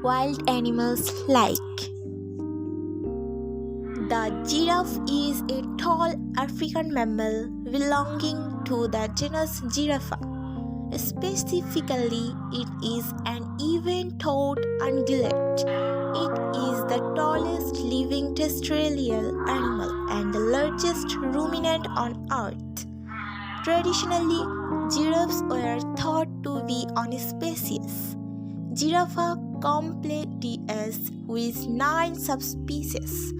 wild animals like. The giraffe is a tall African mammal belonging to the genus Giraffa. Specifically, it is an even-toed ungulate. It is the tallest living terrestrial animal and the largest ruminant on Earth. Traditionally, giraffes were thought to be unspecies. Giraffa camelopardalis with 9 subspecies.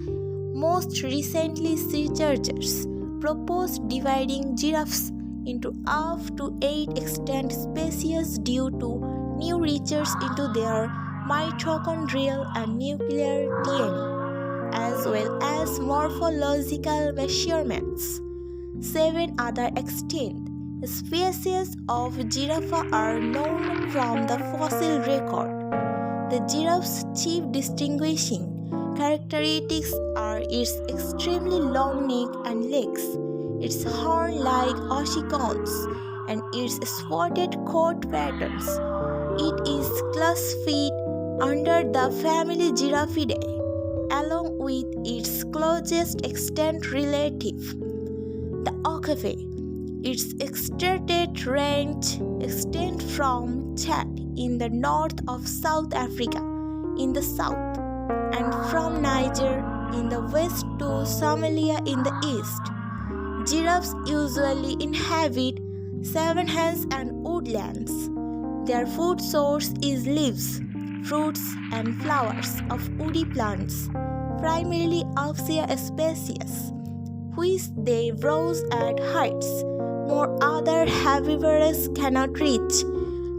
Most recently, researchers proposed dividing giraffes into up to 8 extant species due to new research into their mitochondrial and nuclear DNA, as well as morphological measurements. 7 other extinct species of giraffe are known from the fossil record. The giraffe's chief distinguishing characteristics are its extremely long neck and legs, its horn-like ossicones, and its spotted coat patterns. It is classified under the family Giraffidae, along with its closest extant relative, the okapi. Its extended range extends from Chad in the north of South Africa in the south, and from Niger in the west to Somalia in the east. Giraffes usually inhabit savannahs and woodlands. Their food source is leaves, fruits, and flowers of woody plants, primarily acacia species, which they browse at heights more other herbivores cannot reach.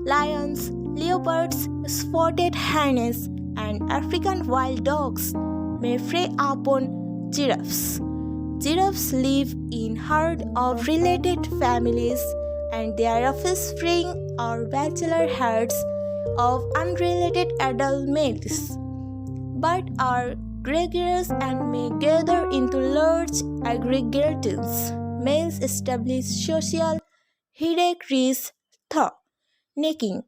Lions, leopards, spotted hares, and African wild dogs may prey upon giraffes. Giraffes live in herds of related families, and their offspring are bachelor herds of unrelated adult males, but are gregarious and may gather into large aggregations. Males establish social hierarchies through necking,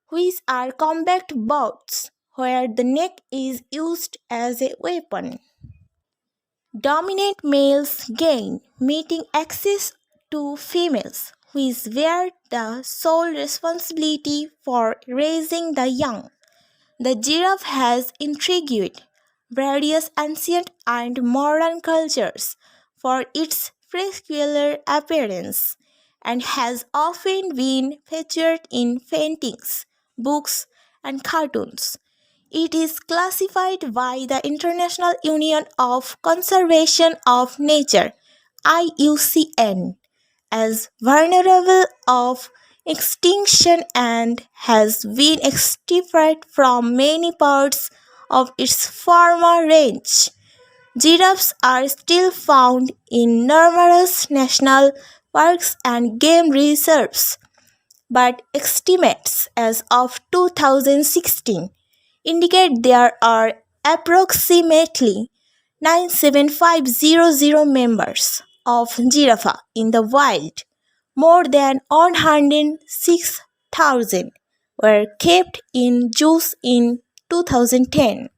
which are combat bouts where the neck is used as a weapon. Dominant males gain mating access to females, which bear the sole responsibility for raising the young. The giraffe has intrigued various ancient and modern cultures for its peculiar appearance and has often been featured in paintings, books, and cartoons. It is classified by the International Union of Conservation of Nature (IUCN) as vulnerable of extinction and has been extirpated from many parts of its former range. Giraffes are still found in numerous national parks and game reserves, but estimates as of 2016 indicate there are approximately 97500 members of Giraffa in the wild. More than 106,000 were kept in zoos in 2010.